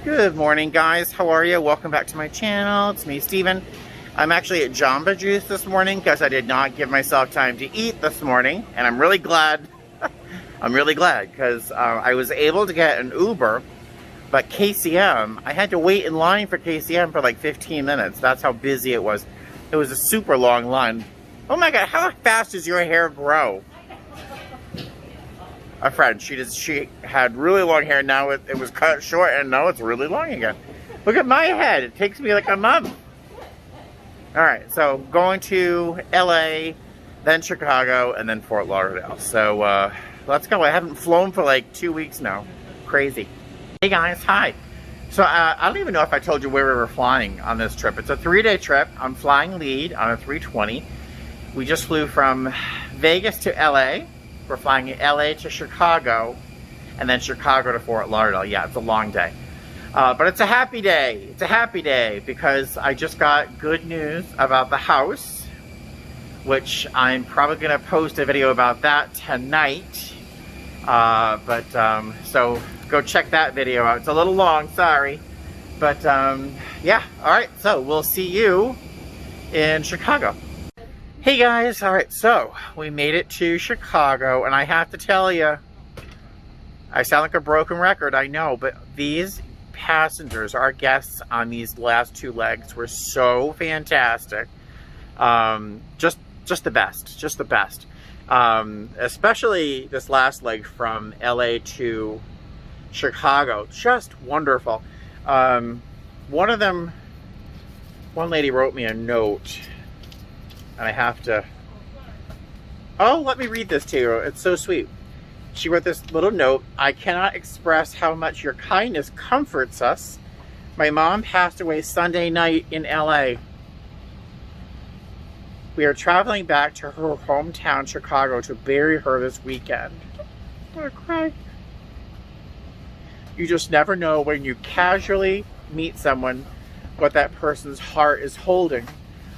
Good morning, guys. How are you? Welcome back to my channel. It's me, Steven. I'm actually at Jamba Juice this morning because I did not give myself time to eat this morning, and I'm really glad. I'm really glad because I was able to get an Uber, but KCM, I had to wait in line for KCM for like 15 minutes. That's how busy it was. It was a super long line. Oh my God, how fast does your hair grow? A friend, she had really long hair. Now it was cut short, and now it's really long again. Look at my head. It takes me like a month. All right, so going to LA, then Chicago, and then Fort Lauderdale. So let's go. I haven't flown for like 2 weeks now. Crazy. Hey guys, hi. So I don't even know if I told you where we were flying on this trip. It's a 3-day trip. I'm flying lead on a 320. We just flew from Vegas to LA. We're flying LA to Chicago, and then Chicago to Fort Lauderdale. Yeah, it's a long day. But it's a happy day. It's a happy day because I just got good news about the house, which I'm probably going to post a video about that tonight. So go check that video out. It's a little long, sorry. But yeah, all right. So we'll see you in Chicago. Hey guys, all right, so we made it to Chicago, and I have to tell you, I sound like a broken record, I know, but these passengers, our guests on these last 2 legs were so fantastic. Just the best, especially this last leg from LA to Chicago, just wonderful. One lady wrote me a note. And I have to, oh, let me read this to you. It's so sweet. She wrote this little note. I cannot express how much your kindness comforts us. My mom passed away Sunday night in LA. We are traveling back to her hometown, Chicago, to bury her this weekend. I'm gonna cry. You just never know when you casually meet someone what that person's heart is holding.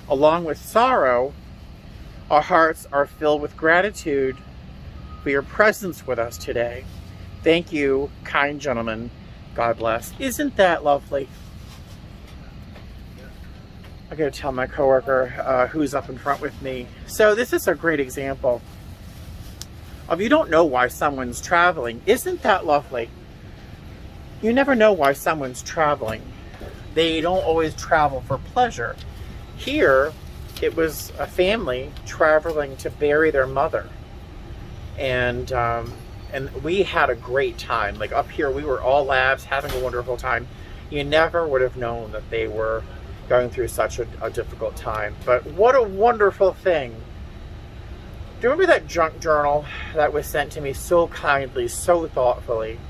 Along with sorrow, our hearts are filled with gratitude for your presence with us today. Thank you, kind gentlemen. God bless. Isn't that lovely? I gotta tell my coworker who's up in front with me. So this is a great example of you don't know why someone's traveling. Isn't that lovely? You never know why someone's traveling. They don't always travel for pleasure. Here, it was a family traveling to bury their mother, and we had a great time. Like up here, we were all laughs, having a wonderful time. You never would have known that they were going through such a difficult time. But what a wonderful thing! Do you remember that junk journal that was sent to me so kindly, so thoughtfully?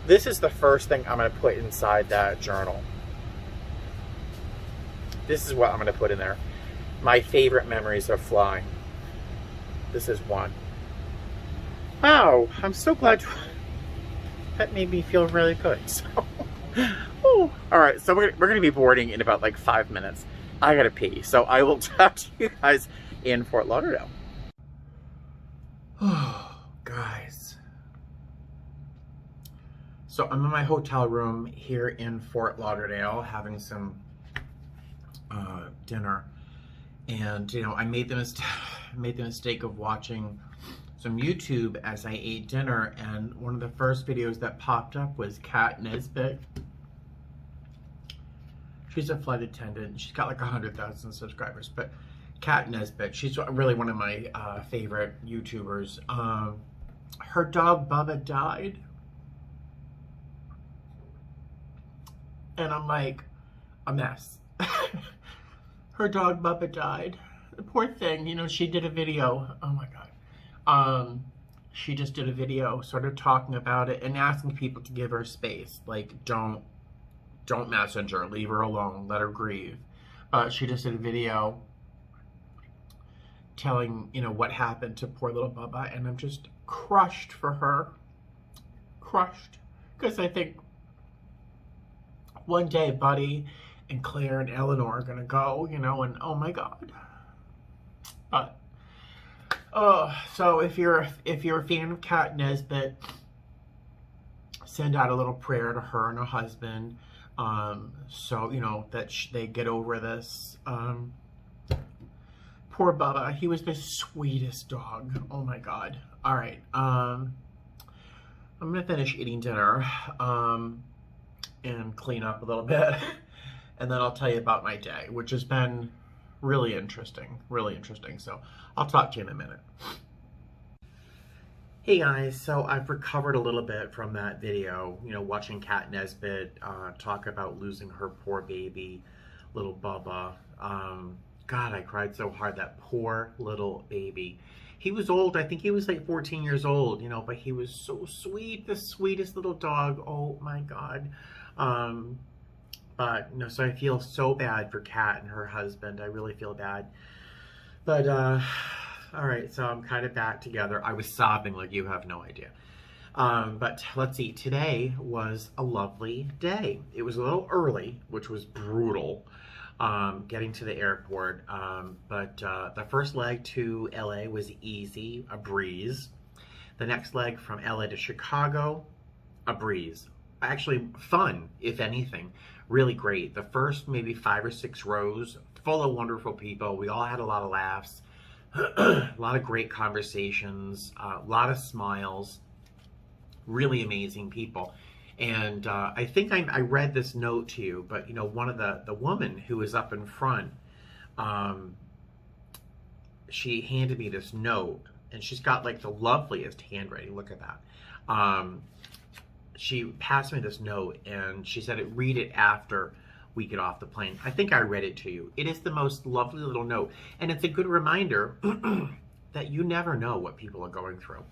This is the first thing I'm going to put inside that journal. This is what I'm going to put in there. My favorite memories of flying. This is one. Wow, I'm so glad that made me feel really good. So, oh, all right, so we're going to be boarding in about like 5 minutes. I got to pee, so I will talk to you guys in Fort Lauderdale. Oh, guys. So I'm in my hotel room here in Fort Lauderdale having some dinner, and you know, I made the mistake of watching some YouTube as I ate dinner, and one of the first videos that popped up was Kat Nesbitt. She's a flight attendant. She's got like 100,000 subscribers, but Kat Nesbitt, she's really one of my favorite YouTubers. Her dog Bubba died, and I'm like a mess. Her dog Bubba died. The poor thing, you know, she did a video. Oh my God. She just did a video sort of talking about it and asking people to give her space. Like, don't message her, leave her alone, let her grieve. She just did a video telling, you know, what happened to poor little Bubba, and I'm just crushed for her. Crushed. Because I think one day Buddy and Claire and Eleanor are gonna go, you know, and oh my God. But so if you're a fan of Kat Nesbitt, send out a little prayer to her and her husband, so, you know, that they get over this. Poor Bubba, he was the sweetest dog. Oh my God. All right, I'm gonna finish eating dinner, and clean up a little bit, and then I'll tell you about my day, which has been really interesting, really interesting. So I'll talk to you in a minute. Hey guys, so I've recovered a little bit from that video, you know, watching Kat Nesbitt talk about losing her poor baby, little Bubba. God, I cried so hard, that poor little baby. He was old, I think he was like 14 years old, you know, but he was so sweet, the sweetest little dog, oh my God. But, you know, so I feel so bad for Kat and her husband, I really feel bad. But, all right, so I'm kind of back together. I was sobbing like you have no idea. But let's see, today was a lovely day. It was a little early, which was brutal, getting to the airport. But the first leg to LA was easy, a breeze. The next leg from LA to Chicago, a breeze. Actually fun, if anything, really great. The first maybe 5 or 6 rows, full of wonderful people. We all had a lot of laughs. A lot of great conversations, a lot of smiles, really amazing people. And I think I read this note to you, but you know, one of the woman who was up in front, she handed me this note, and she's got like the loveliest handwriting. Look at that. She passed me this note, and she said, read it after we get off the plane. I think I read it to you. It is the most lovely little note, and it's a good reminder that you never know what people are going through.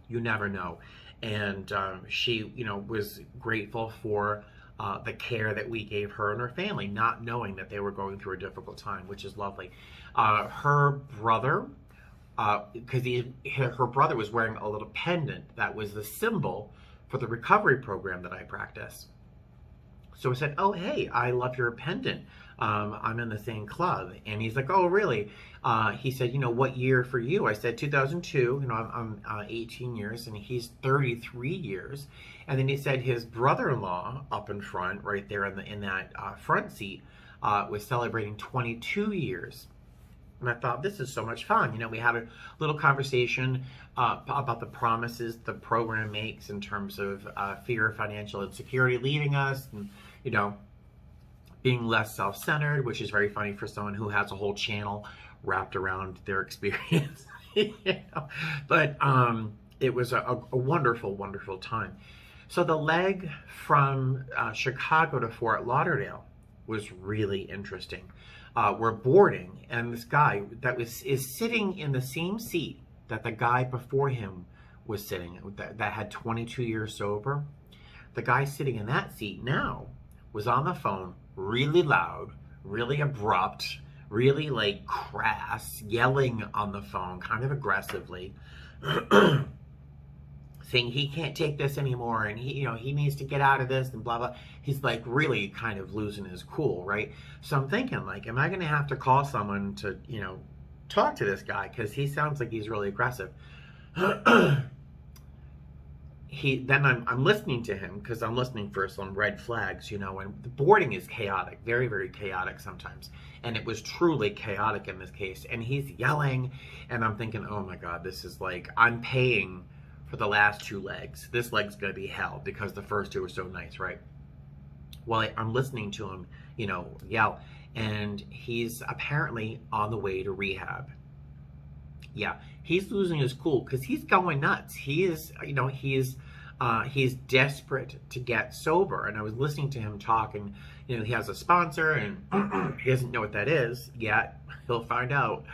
You never know. And she, you know, was grateful for the care that we gave her and her family, not knowing that they were going through a difficult time, which is lovely. Her brother, because her brother was wearing a little pendant that was the symbol for the recovery program that I practice. So I said, oh, hey, I love your pendant. I'm in the same club. And he's like, oh, really? He said, you know, what year for you? I said, 2002. You know, I'm 18 years, and he's 33 years. And then he said his brother-in-law up in front, right there in that front seat, was celebrating 22 years. And I thought, this is so much fun. You know, we had a little conversation about the promises the program makes in terms of fear of financial insecurity leaving us, and, you know, being less self-centered, which is very funny for someone who has a whole channel wrapped around their experience. You know? But it was a wonderful, wonderful time. So the leg from Chicago to Fort Lauderdale was really interesting. We're boarding, and this guy that is sitting in the same seat that the guy before him was sitting, that had 22 years sober. The guy sitting in that seat now was on the phone, really loud, really abrupt, really like crass, yelling on the phone, kind of aggressively, saying he can't take this anymore, and he needs to get out of this, and blah blah. He's like really kind of losing his cool, right? So I'm thinking, like, am I going to have to call someone to, you know, talk to this guy, because he sounds like he's really aggressive. Then I'm listening to him, because I'm listening for some red flags, you know, and the boarding is chaotic, very, very chaotic sometimes. And it was truly chaotic in this case. And he's yelling, and I'm thinking, oh my God, this is like, I'm paying for the last 2 legs. This leg's gonna be hell because the first 2 were so nice, right? Well, I'm listening to him, you know, yell, and he's apparently on the way to rehab. Yeah, he's losing his cool because he's going nuts. He is, you know, he's desperate to get sober. And I was listening to him talk, and, you know, he has a sponsor, and he doesn't know what that is yet. He'll find out.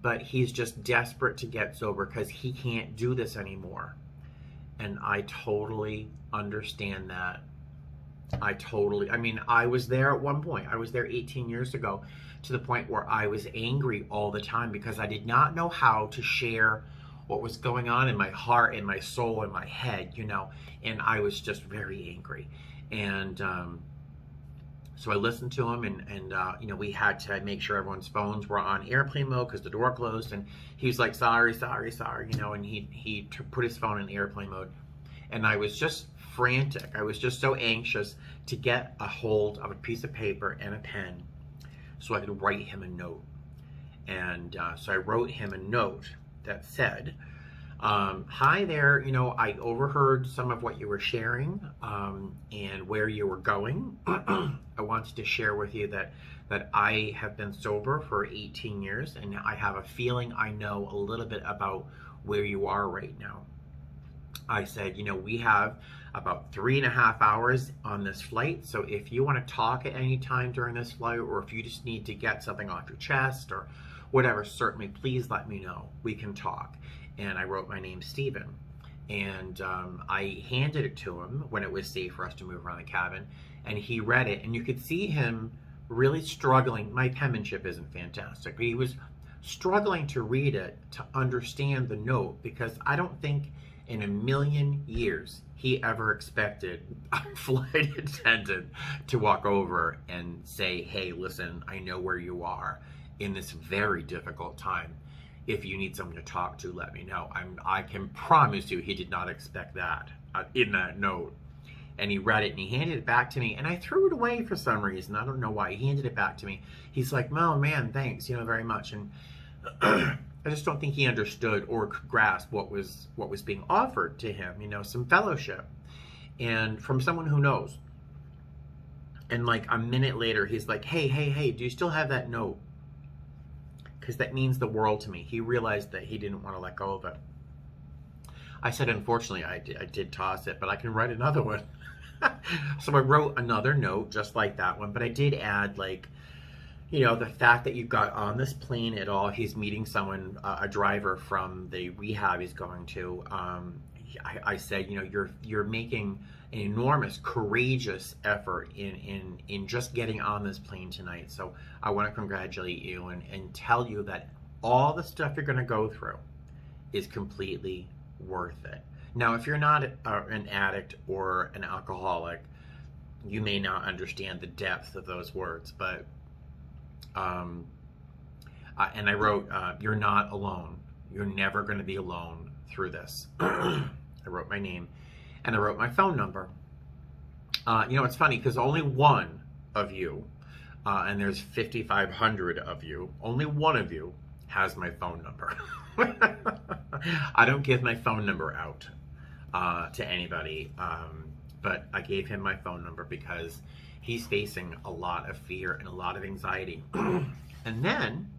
But he's just desperate to get sober because he can't do this anymore. And I totally understand that. I mean, I was there at one point. I was there 18 years ago, to the point where I was angry all the time because I did not know how to share what was going on in my heart, in my soul, in my head, you know, and I was just very angry. And so I listened to him, and you know, we had to make sure everyone's phones were on airplane mode because the door closed, and he was like, sorry, you know, and he put his phone in airplane mode. And I was just frantic. I was just so anxious to get a hold of a piece of paper and a pen so I could write him a note. And so I wrote him a note that said, hi there, I overheard some of what you were sharing and where you were going. I wanted to share with you that I have been sober for 18 years, and I have a feeling I know a little bit about where you are right now. I said, we have about 3.5 hours on this flight, so if you want to talk at any time during this flight, or if you just need to get something off your chest or whatever, certainly please let me know. We can talk. And I wrote my name, Stephen, and I handed it to him when it was safe for us to move around the cabin, and he read it, and you could see him really struggling. My penmanship isn't fantastic, but he was struggling to read it, to understand the note, because I don't think in a million years he ever expected a flight attendant to walk over and say, hey, listen, I know where you are in this very difficult time. If you need someone to talk to, let me know. I can promise you he did not expect that in that note. And he read it and he handed it back to me, and I threw it away for some reason. I don't know why. He handed it back to me. He's like, oh man, thanks, very much. And I just don't think he understood or could grasp what was being offered to him, some fellowship. And from someone who knows. And like a minute later, he's like, hey, do you still have that note? Because that means the world to me. He realized that he didn't want to let go of it. I said, unfortunately, I did toss it, but I can write another one. So I wrote another note just like that one, but I did add, like, the fact that you got on this plane at all. He's meeting someone, a driver from the rehab he's going to. I said, you're making an enormous, courageous effort in just getting on this plane tonight. So I want to congratulate you and tell you that all the stuff you're going to go through is completely worth it. Now, if you're not an addict or an alcoholic, you may not understand the depth of those words, but and I wrote, you're not alone. You're never going to be alone through this. I wrote my name, and I wrote my phone number. It's funny because only one of you, and there's 5,500 of you, only one of you has my phone number. I don't give my phone number out to anybody, but I gave him my phone number because he's facing a lot of fear and a lot of anxiety. And then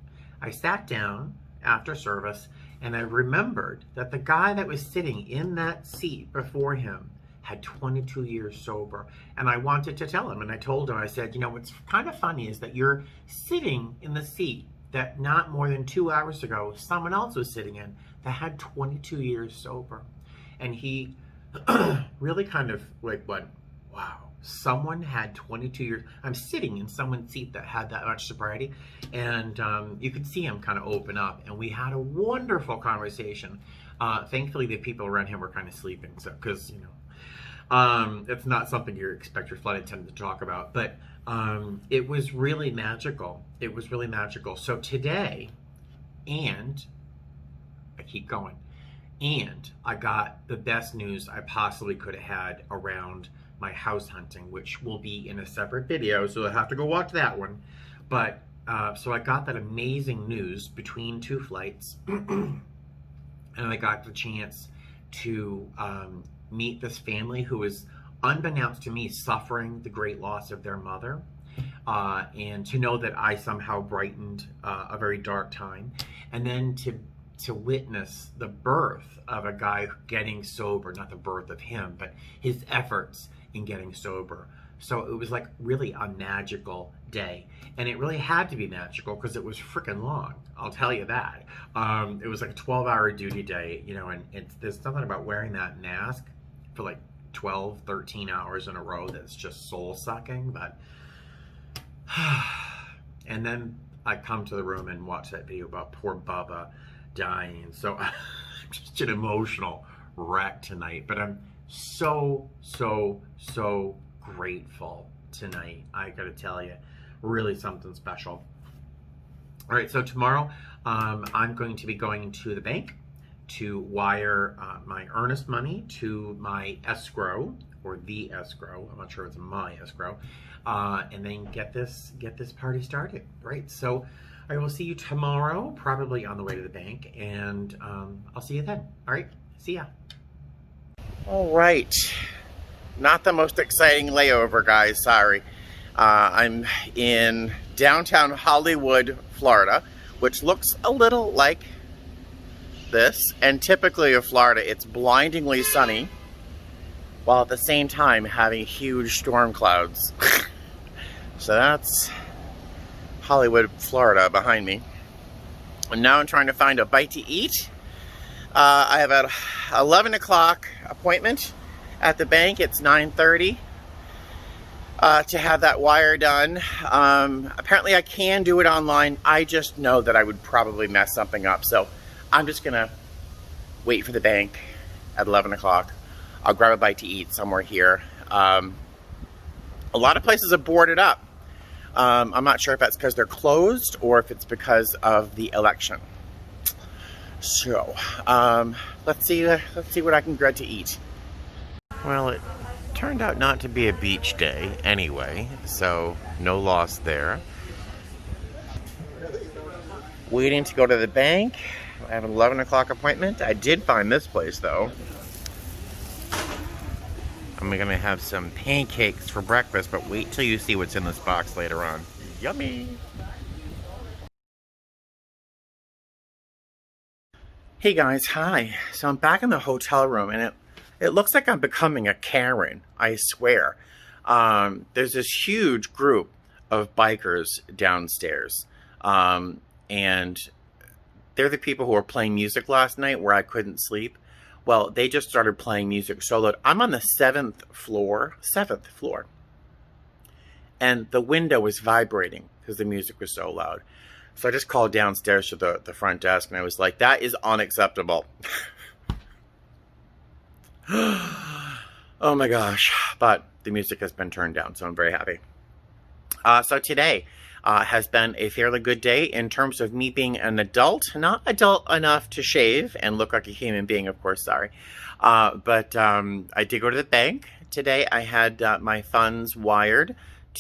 I sat down after service, and I remembered that the guy that was sitting in that seat before him had 22 years sober. And I wanted to tell him, and I told him, I said, what's kind of funny is that you're sitting in the seat that not more than 2 hours ago someone else was sitting in that had 22 years sober. And he really kind of like went, wow, someone had 22 years. I'm sitting in someone's seat that had that much sobriety. And you could see him kind of open up, and we had a wonderful conversation. Thankfully, the people around him were kind of sleeping, so because it's not something you expect your flight attendant to talk about. But it was really magical. It was really magical. So today, and I keep going, and I got the best news I possibly could have had around my house hunting, which will be in a separate video, so you'll have to go watch that one. But so I got that amazing news between two flights, and I got the chance to meet this family who is, unbeknownst to me, suffering the great loss of their mother, and to know that I somehow brightened a very dark time, and then to witness the birth of a guy getting sober, not the birth of him, but his efforts in getting sober. So it was like really a magical day, and it really had to be magical because it was freaking long, I'll tell you that. It was like a 12-hour duty day, and there's something about wearing that mask for like 12, 13 hours in a row that's just soul-sucking. But and then I come to the room and watch that video about poor Bubba dying. So I'm just an emotional wreck tonight, but I'm so grateful tonight. I gotta tell you, really something special. All right, so tomorrow I'm going to be going to the bank to wire my earnest money to my escrow, or the escrow. I'm not sure it's my escrow, and then get this party started. Right. So I will see you tomorrow, probably on the way to the bank, and I'll see you then. All right. See ya. All right. Not the most exciting layover, guys. Sorry. I'm in downtown Hollywood, Florida, which looks a little like this. And typically of Florida, it's blindingly sunny, while at the same time having huge storm clouds. So that's Hollywood, Florida behind me. And now I'm trying to find a bite to eat. I have an 11 o'clock appointment at the bank. It's 9:30 to have that wire done. Apparently I can do it online. I just know that I would probably mess something up. So I'm just going to wait for the bank at 11 o'clock. I'll grab a bite to eat somewhere here. A lot of places are boarded up. I'm not sure if that's because they're closed or if it's because of the election. So, let's see what I can grab to eat. Well, it turned out not to be a beach day anyway, so no loss there. Waiting to go to the bank. I have an 11 o'clock appointment. I did find this place though. I'm gonna have some pancakes for breakfast, but wait till you see what's in this box later on. Yummy! Hey guys, hi. So I'm back in the hotel room and it looks like I'm becoming a Karen, I swear. There's this huge group of bikers downstairs. And they're the people who were playing music last night where I couldn't sleep. Well, they just started playing music so loud. I'm on the seventh floor. And the window was vibrating because the music was so loud. So I just called downstairs to the front desk and I was like, that is unacceptable. Oh my gosh. But the music has been turned down, so I'm very happy. So today has been a fairly good day in terms of me being an adult. Not adult enough to shave and look like a human being, of course, sorry. But I did go to the bank. Today I had my funds wired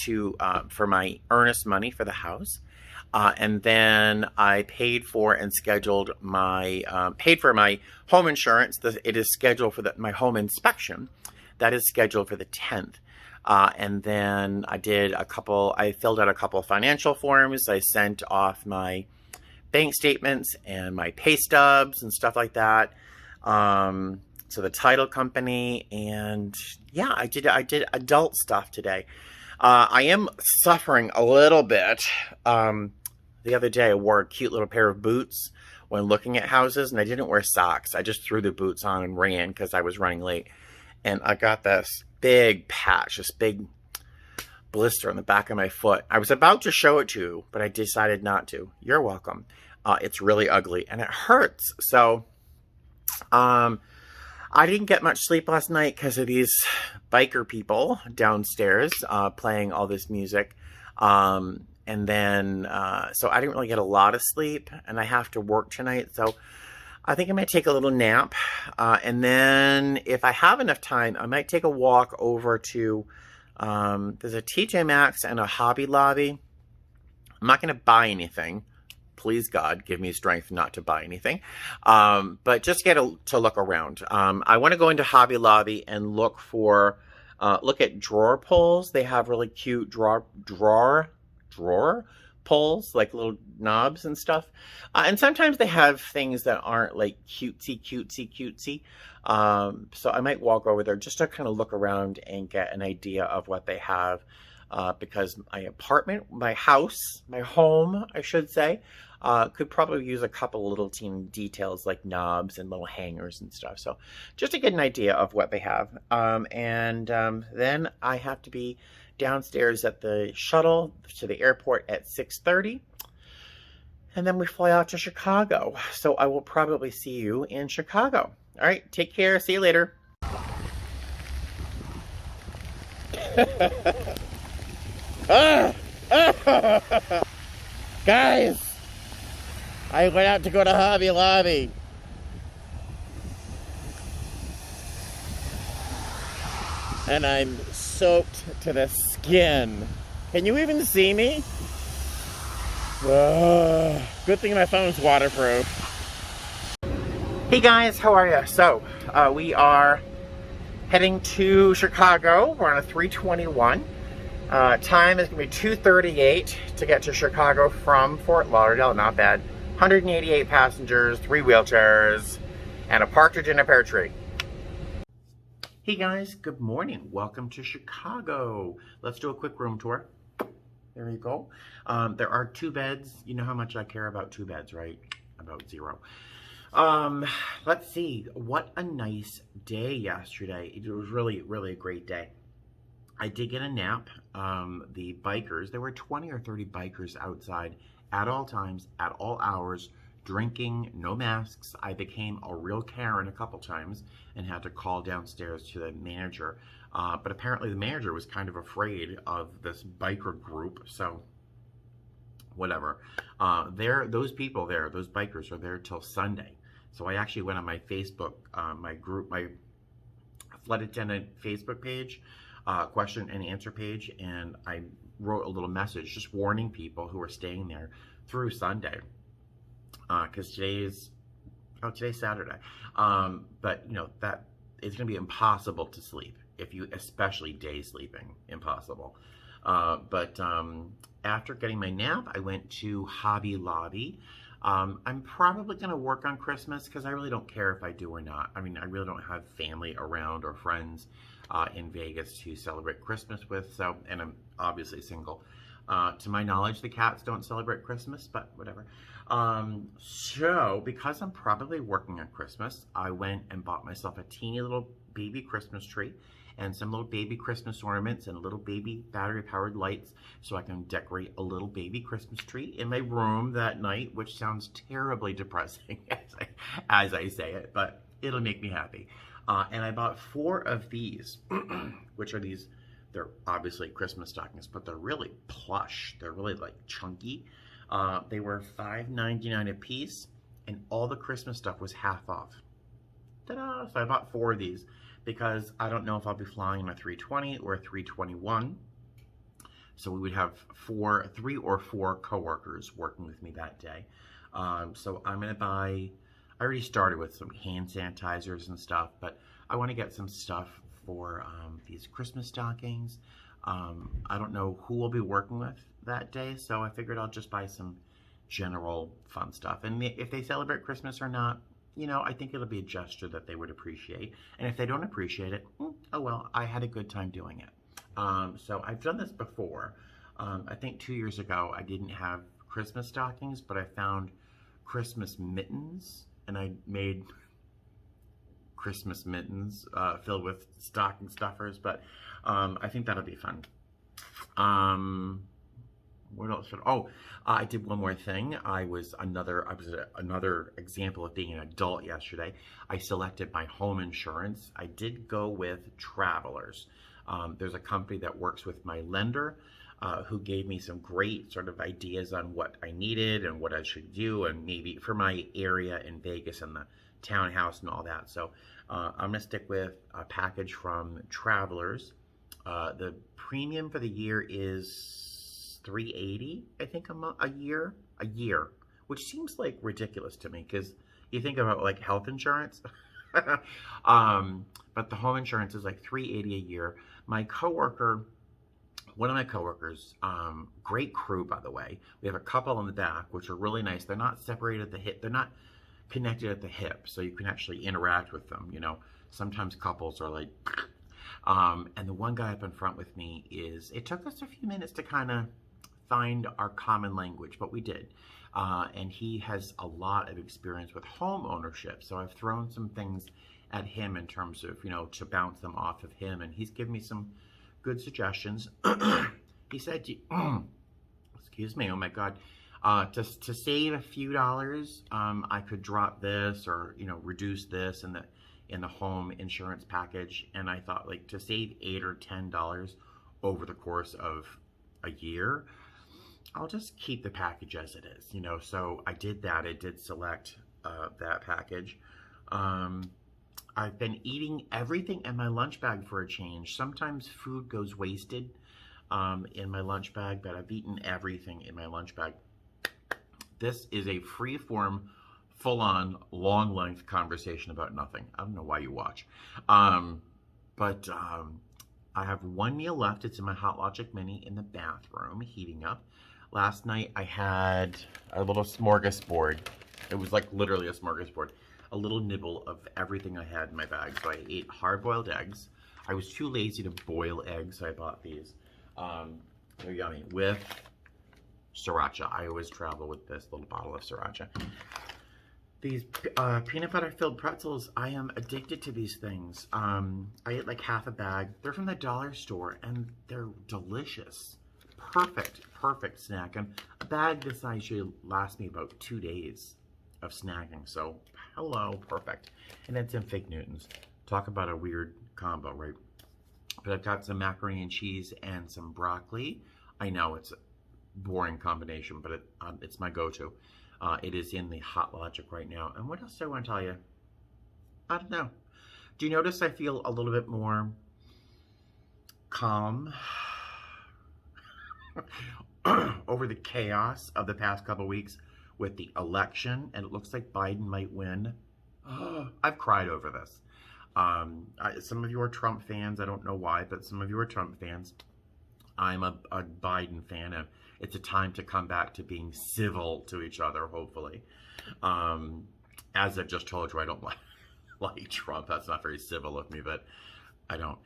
to for my earnest money for the house. And then I paid for and scheduled my, paid for my home insurance. It is scheduled for my home inspection. That is scheduled for the 10th. And then I filled out a couple of financial forms. I sent off my bank statements and my pay stubs and stuff like that. To the title company. And yeah, I did adult stuff today. I am suffering a little bit. The other day I wore a cute little pair of boots when looking at houses, and I didn't wear socks. I just threw the boots on and ran because I was running late. And I got this big patch, this big blister on the back of my foot. I was about to show it to you, but I decided not to. You're welcome. It's really ugly and it hurts. So, I didn't get much sleep last night because of these biker people downstairs playing all this music. And then, so I didn't really get a lot of sleep and I have to work tonight. So I think I might take a little nap. And then if I have enough time, I might take a walk over to, there's a TJ Maxx and a Hobby Lobby. I'm not going to buy anything. Please God, give me strength not to buy anything. But just to look around. I want to go into Hobby Lobby and look at drawer pulls. They have really cute drawer pulls, like little knobs and stuff. And sometimes they have things that aren't like cutesy. So I might walk over there just to kind of look around and get an idea of what they have. Because my home, I should say, could probably use a couple little teeny details like knobs and little hangers and stuff. So just to get an idea of what they have. Then I have to be downstairs at the shuttle to the airport at 6:30. And then we fly out to Chicago. So I will probably see you in Chicago. All right, take care. See you later. Guys, I went out to go to Hobby Lobby. and I'm soaked to the skin. Can you even see me? Good thing my phone's waterproof. Hey guys, how are you? So, we are heading to Chicago. We're on a 321. Time is going to be 2:38 to get to Chicago from Fort Lauderdale. Not bad. 188 passengers, 3 wheelchairs, and a partridge in a pear tree. Hey guys, good morning. Welcome to Chicago. Let's do a quick room tour. There you go. There are 2 beds. You know how much I care about 2 beds, right? About 0. Let's see. What a nice day yesterday. It was really, really a great day. I did get a nap. The bikers, there were 20 or 30 bikers outside at all times, at all hours, drinking, no masks. I became a real Karen a couple times and had to call downstairs to the manager. But apparently the manager was kind of afraid of this biker group, so whatever. Those people there, those bikers are there till Sunday. So I actually went on my Facebook, my flight attendant Facebook page, question and answer page, and I wrote a little message just warning people who are staying there through Sunday, because today's Saturday. But you know that it's going to be impossible to sleep if you, especially day sleeping, impossible. But after getting my nap, I went to Hobby Lobby. I'm probably going to work on Christmas because I really don't care if I do or not. I mean, I really don't have family around or friends in Vegas to celebrate Christmas with, so, and I'm obviously single. To my knowledge, the cats don't celebrate Christmas, but whatever. So, because I'm probably working on Christmas, I went and bought myself a teeny little baby Christmas tree and some little baby Christmas ornaments and little baby battery-powered lights so I can decorate a little baby Christmas tree in my room that night, which sounds terribly depressing as I say it, but it'll make me happy. And I bought 4 of these, which are these, they're obviously Christmas stockings, but they're really plush. They're really like chunky. They were $5.99 a piece, and all the Christmas stuff was half off. Ta-da! So I bought 4 of these because I don't know if I'll be flying on a 320 or a 321. So we would have 3 or 4 coworkers working with me that day. So I'm going to buy, I already started with some hand sanitizers and stuff, but I want to get some stuff for these Christmas stockings. I don't know who we'll be working with that day, so I figured I'll just buy some general fun stuff. And if they celebrate Christmas or not, you know, I think it'll be a gesture that they would appreciate. And if they don't appreciate it, oh well, I had a good time doing it. So I've done this before. I think 2 years ago, I didn't have Christmas stockings, but I found Christmas mittens, and I made Christmas mittens filled with stocking stuffers, but I think that'll be fun. What else? I did one more thing. I was another example of being an adult yesterday. I selected my home insurance. I did go with Travelers. There's a company that works with my lender who gave me some great sort of ideas on what I needed and what I should do, and maybe for my area in Vegas and the townhouse and all that. So I'm going to stick with a package from Travelers. The premium for the year is $380, I think, a year, which seems like ridiculous to me because you think about like health insurance. But the home insurance is like $380 a year. My coworker, one of my coworkers, great crew, by the way. We have a couple in the back, which are really nice. They're not separated at the hip. They're not connected at the hip, so you can actually interact with them. You know, sometimes couples are like, and the one guy up in front with me it took us a few minutes to kind of find our common language, but we did. And he has a lot of experience with home ownership, so I've thrown some things at him in terms of, you know, to bounce them off of him, and he's given me some good suggestions. He said, excuse me, oh my God, to save a few dollars, I could drop this or, you know, reduce this in the home insurance package. And I thought, like, to save $8 or $10 over the course of a year, I'll just keep the package as it is, you know. So I did that. I did select that package. I've been eating everything in my lunch bag for a change. Sometimes food goes wasted in my lunch bag, but I've eaten everything in my lunch bag. This is a free-form, full-on, long-length conversation about nothing. I don't know why you watch. But I have one meal left. It's in my Hot Logic Mini in the bathroom, heating up. Last night I had a little smorgasbord. It was like literally a smorgasbord. A little nibble of everything I had in my bag. So I ate hard-boiled eggs. I was too lazy to boil eggs, so I bought these. They're yummy with sriracha. I always travel with this little bottle of sriracha. These peanut butter filled pretzels, I am addicted to these things. I ate like half a bag. They're from the dollar store and they're delicious. Perfect snack. And a bag this size should last me about 2 days of snacking. So, hello, perfect. And it's in Fig Newtons. Talk about a weird combo, right? But I've got some macaroni and cheese and some broccoli. I know it's a boring combination, but it's my go-to. It is in the Hot Logic right now. And what else do I want to tell you? I don't know. Do you notice I feel a little bit more calm over the chaos of the past couple weeks with the election? And it looks like Biden might win. I've cried over this. Some of you are Trump fans. I don't know why, but some of you are Trump fans. I'm a Biden fan, and it's a time to come back to being civil to each other, hopefully. As I've just told you, I don't like Trump. That's not very civil of me, but I don't.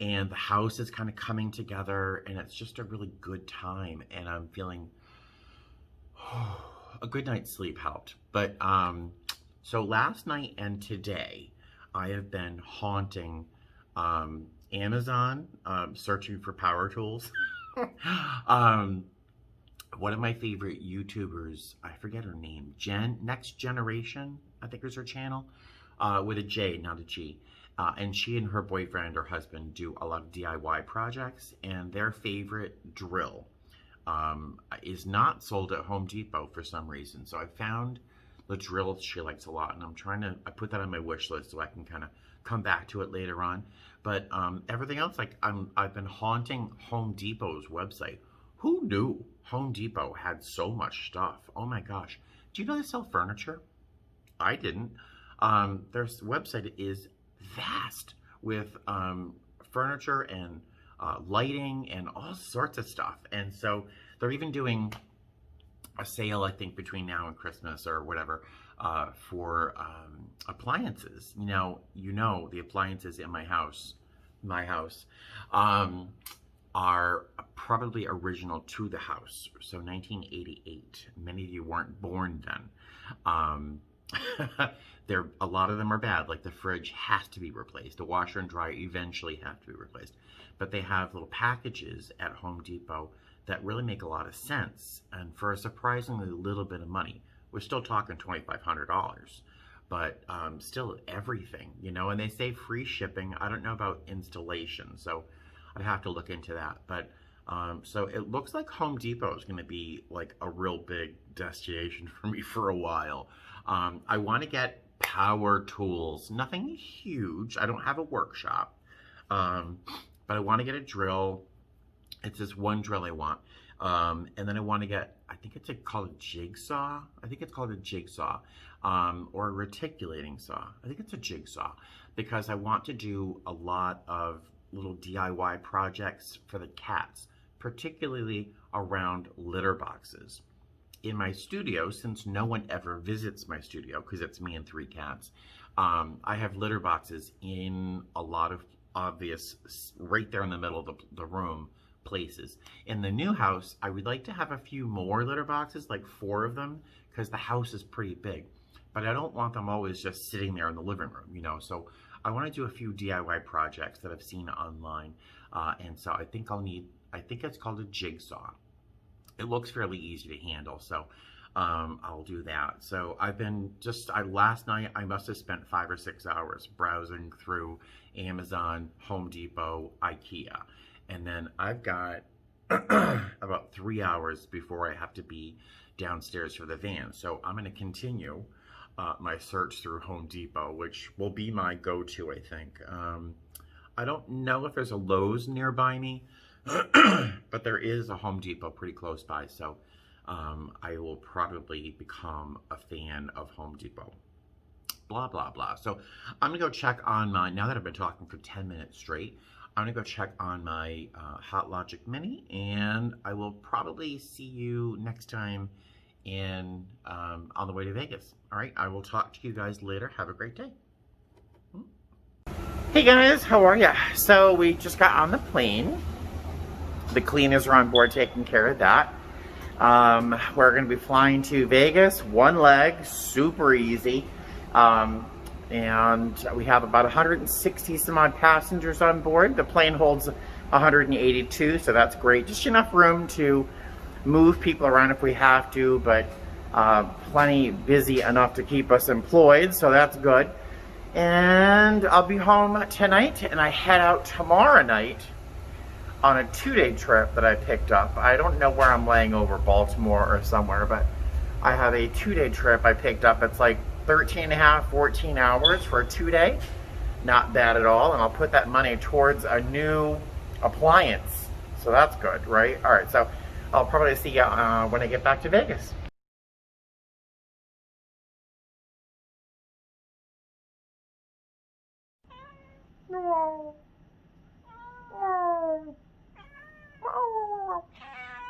And the House is kind of coming together, and it's just a really good time, and I'm feeling a good night's sleep helped. But so last night and today, I have been haunting Amazon, searching for power tools. One of my favorite YouTubers, I forget her name, Next Generation, I think is her channel, with a J, not a G. And she and her boyfriend or husband do a lot of DIY projects, and their favorite drill is not sold at Home Depot for some reason. So I found the drill she likes a lot, and I put that on my wish list so I can kind of come back to it later on. But everything else, like I've been haunting Home Depot's website. Who knew Home Depot had so much stuff? Oh my gosh. Do you know they sell furniture? I didn't. Their website is vast with furniture and lighting and all sorts of stuff. And so they're even doing a sale, I think, between now and Christmas or whatever, for appliances. You know the appliances in my house are probably original to the house. So 1988. Many of you weren't born then. A lot of them are bad. Like the fridge has to be replaced. The washer and dryer eventually have to be replaced. But they have little packages at Home Depot that really make a lot of sense. And for a surprisingly little bit of money, we're still talking $2,500. But still everything, and they say free shipping. I don't know about installation, so I'd have to look into that. But so it looks like Home Depot is going to be like a real big destination for me for a while. I want to get power tools, nothing huge. I don't have a workshop, but I want to get a drill. It's this one drill I want. And then I want to get, I think it's called a jigsaw. I think it's called a jigsaw, or a reticulating saw. I think it's a jigsaw, because I want to do a lot of little DIY projects for the cats, particularly around litter boxes. In my studio, since no one ever visits my studio, because it's me and 3 cats, I have litter boxes in a lot of obvious, right there in the middle of the room, places. In the new house, I would like to have a few more litter boxes, like 4 of them, because the house is pretty big. But I don't want them always just sitting there in the living room, so I want to do a few DIY projects that I've seen online. And so I think it's called a jigsaw. It looks fairly easy to handle, so I'll do that. So I've been last night I must have spent 5 or 6 hours browsing through Amazon, Home Depot, IKEA. And then I've got about 3 hours before I have to be downstairs for the van. So I'm going to continue my search through Home Depot, which will be my go-to, I think. I don't know if there's a Lowe's nearby me, but there is a Home Depot pretty close by, so I will probably become a fan of Home Depot. Blah, blah, blah. So I'm going to go check on my, now that I've been talking for 10 minutes straight, I'm going to go check on my Hot Logic Mini, and I will probably see you next time on the way to Vegas. All right, I will talk to you guys later. Have a great day. Hey guys, how are ya? So we just got on the plane. The cleaners are on board taking care of that. We're going to be flying to Vegas, one leg, super easy. And we have about 160 some odd passengers on board. The plane holds 182, so that's great. Just enough room to move people around if we have to, but plenty busy enough to keep us employed, so that's good. And I'll be home tonight, and I head out tomorrow night on a 2-day trip that I picked up. I don't know where I'm laying over, Baltimore or somewhere, but I have a 2-day trip I picked up. It's like 13 and a half, 14 hours for a 2-day. Not bad at all, and I'll put that money towards a new appliance, so that's good, right? All right, so I'll probably see you when I get back to Vegas.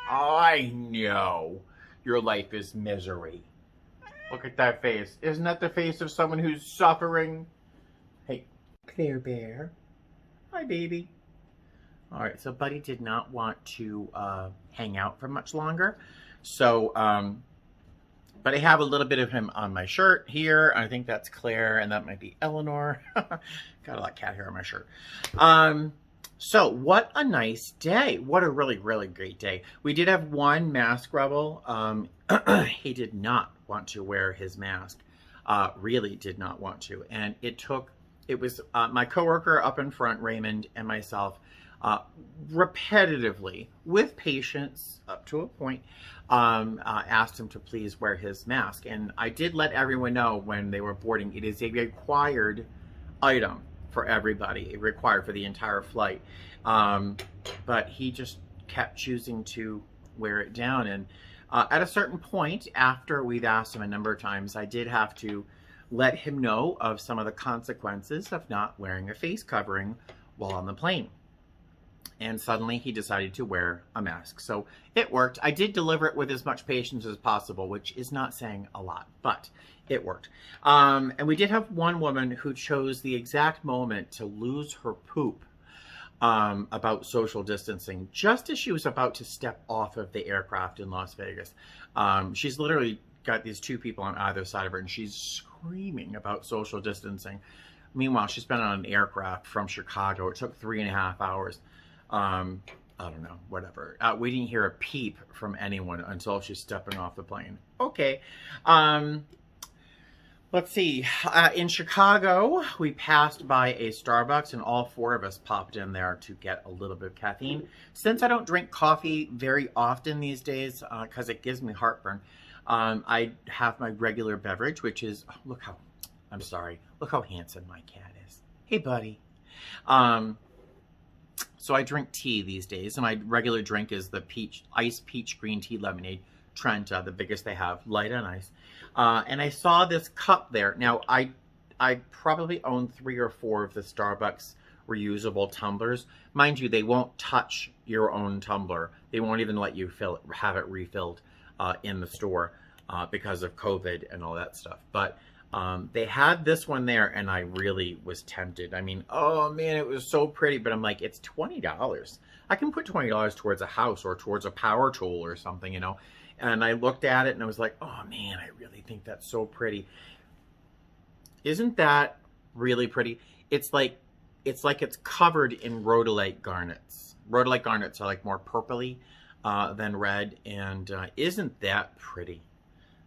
I know your life is misery. Look at that face. Isn't that the face of someone who's suffering? Hey, Claire Bear. Hi, baby. All right, so Buddy did not want to hang out for much longer. So, but I have a little bit of him on my shirt here. I think that's Claire, and that might be Eleanor. Got a lot of cat hair on my shirt. So what a nice day. What a really, really great day. We did have one mask rebel. He did not want to wear his mask. Really did not want to. And it was my coworker up in front, Raymond, and myself, repetitively, with patience up to a point, asked him to please wear his mask. And I did let everyone know when they were boarding, it is a required item for everybody, required for the entire flight. But he just kept choosing to wear it down. And at a certain point, after we'd asked him a number of times, I did have to let him know of some of the consequences of not wearing a face covering while on the plane. And suddenly he decided to wear a mask. So it worked. I did deliver it with as much patience as possible, which is not saying a lot, but it worked. And we did have one woman who chose the exact moment to lose her poop about social distancing, just as she was about to step off of the aircraft in Las Vegas. She's literally got these two people on either side of her, and she's screaming about social distancing. Meanwhile, she's been on an aircraft from Chicago. It took 3.5 hours. I don't know, whatever. We didn't hear a peep from anyone until she's stepping off the plane. Okay. Let's see. In Chicago, we passed by a Starbucks, and all 4 of us popped in there to get a little bit of caffeine. Since I don't drink coffee very often these days, because it gives me heartburn, I have my regular beverage, which is, oh, look how handsome my cat is. Hey, buddy. So I drink tea these days, and my regular drink is the iced peach green tea lemonade, Trenta, the biggest they have, light on ice. And I saw this cup there. Now, I probably own 3 or 4 of the Starbucks reusable tumblers. Mind you, they won't touch your own tumbler. They won't even let you have it refilled in the store because of COVID and all that stuff. But they had this one there, and I really was tempted. I mean, oh man, it was so pretty, but I'm like, it's $20. I can put $20 towards a house or towards a power tool or something, you know. And I looked at it and I was like, oh man, I really think that's so pretty. Isn't that really pretty? It's like it's covered in rhodolite garnets. Rhodolite garnets are like more purpley than red, and isn't that pretty?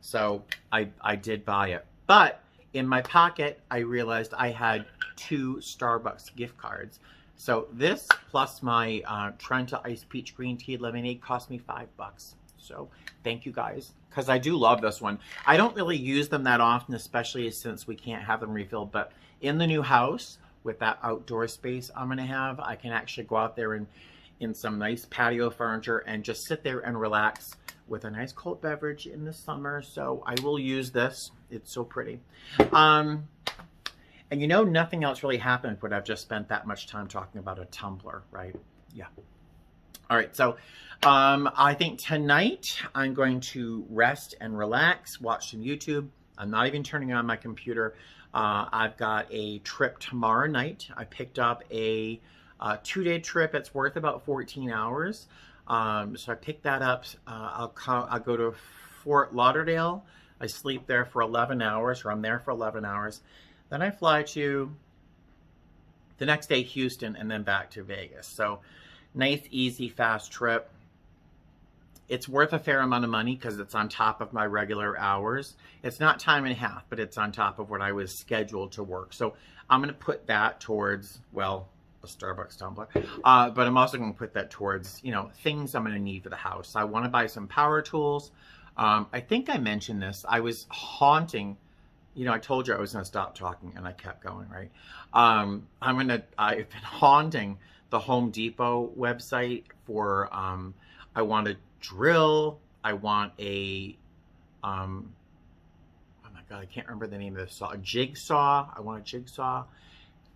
So I did buy it. But in my pocket, I realized I had 2 Starbucks gift cards. So this plus my Trenta Iced Peach Green Tea Lemonade cost me $5. So thank you guys, because I do love this one. I don't really use them that often, especially since we can't have them refilled, but in the new house with that outdoor space I'm gonna have, I can actually go out there and in some nice patio furniture and just sit there and relax with a nice cold beverage in the summer. So I will use this. It's so pretty. And you know, nothing else really happened, but I've just spent that much time talking about a tumbler, right? Yeah. All right, so I think tonight I'm going to rest and relax, watch some YouTube. I'm not even turning on my computer. I've got a trip tomorrow night. I picked up a 2-day trip. It's worth about 14 hours. So I picked that up. I'll go to Fort Lauderdale. I sleep there for 11 hours, or I'm there for 11 hours. Then I fly to the next day, Houston, and then back to Vegas. So nice, easy, fast trip. It's worth a fair amount of money because it's on top of my regular hours. It's not time and a half, but it's on top of what I was scheduled to work. So I'm going to put that towards, well, a Starbucks tumbler. But I'm also going to put that towards, you know, things I'm going to need for the house. I want to buy some power tools. I think I mentioned this. I was haunting, you know, I told you I was going to stop talking and I kept going, right? I've been haunting the Home Depot website for, I want a drill. I want a, oh my God, I can't remember the name of the saw. A jigsaw. I want a jigsaw.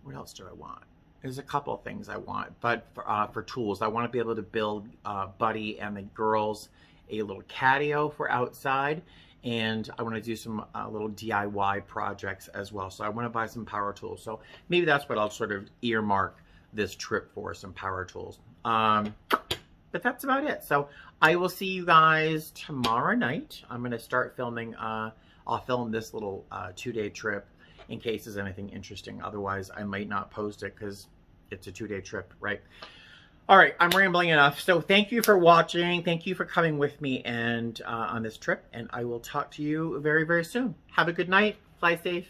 What else do I want? There's a couple of things I want, but for tools, I want to be able to build Buddy and the girls a little catio for outside, and I want to do some little DIY projects as well. So I want to buy some power tools. So maybe that's what I'll sort of earmark this trip for, some power tools. But that's about it. So I will see you guys tomorrow night. I'm going to start filming. I'll film this little 2-day trip in case there's anything interesting. Otherwise, I might not post it because it's a 2-day trip, right? All right, I'm rambling enough. So thank you for watching. Thank you for coming with me and on this trip. And I will talk to you very, very soon. Have a good night. Fly safe.